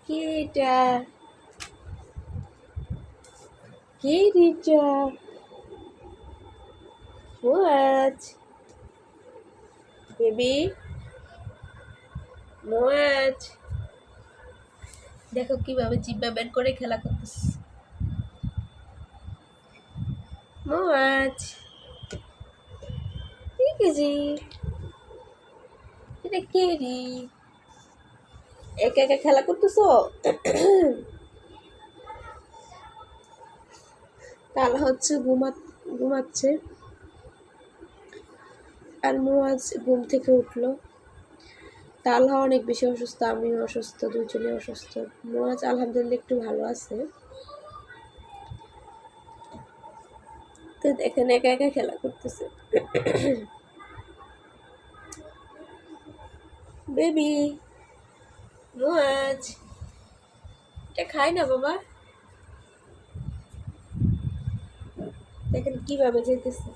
কে এটা? কে এটা? মোয়াজ, বেবি মোয়াজ, দেখো কিভাবে জিব্বা বের করে খেলা করতেছে। মোয়াজ, ঠিক আছে। এটা কে রে? একা একা খেলা করতেছ? তাহলে হচ্ছে ঘুমাচ্ছে, আর মোয়াজ ঘুম থেকে উঠলো। তালহা অনেক বেশি অসুস্থ, আমিও অসুস্থ, দুজনে অসুস্থ। মোয়াজ আলহামদুলিল্লাহ একটু ভালো আছে। তো এখানে একা একা খেলা করতেছে। বেবি মোয়াজ, এটা খায় না বাবা। দেখেন কিভাবে যেতেছে।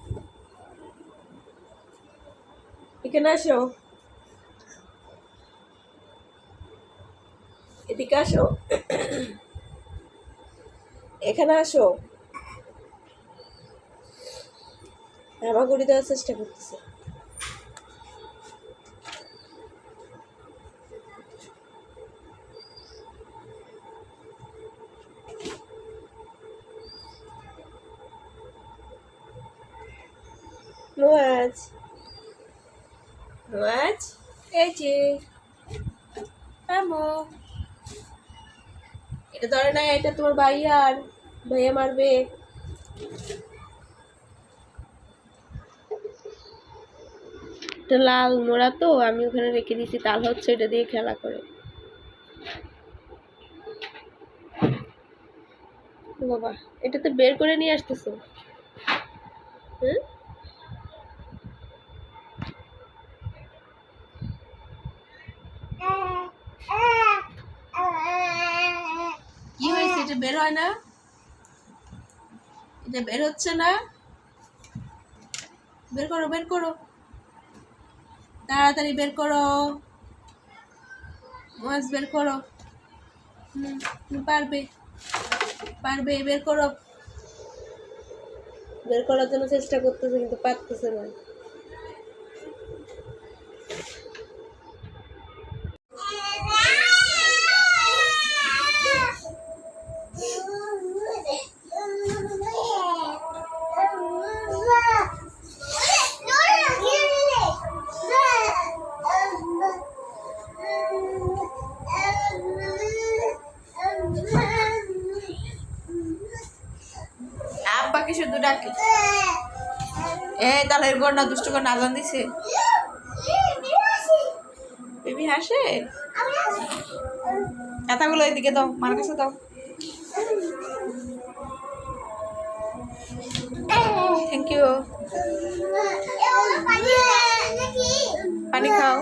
এখানে আসো, এদিকে আসো, এখানে আসো। হামাগুড়ি দেওয়ার চেষ্টা করতেছে। মোয়াজ, মোয়াজ, এই যে আমো, এটা ধরে না, এটা তোমার ভাইয়ার, ভাইয়া মারবে। এটা লাল মোড়া তো, আমি ওখানে রেখে দিয়েছি, তাল হচ্ছে এটা দিয়ে খেলা করে। বাবা, এটা তো বের করে নিয়ে আসতেছো। হ্যাঁ, কি হয়েছে? এটা বের হয় না, এটা বের হচ্ছে না। বের করো, বের করো, তাড়াতাড়ি বের করো। মাছ বের করো। পারবে, পারবে, বের করো। বের করার জন্য চেষ্টা করতেছে কিন্তু পারতেছে না। আব্বাকে শুধু ডাকে। তাহলে এরপর না দুষ্ট করে আজান দিছে। বেবি হাসে। কথাগুলো এদিকে দাও, মার কাছে দাও। Thank you. পানি খাও।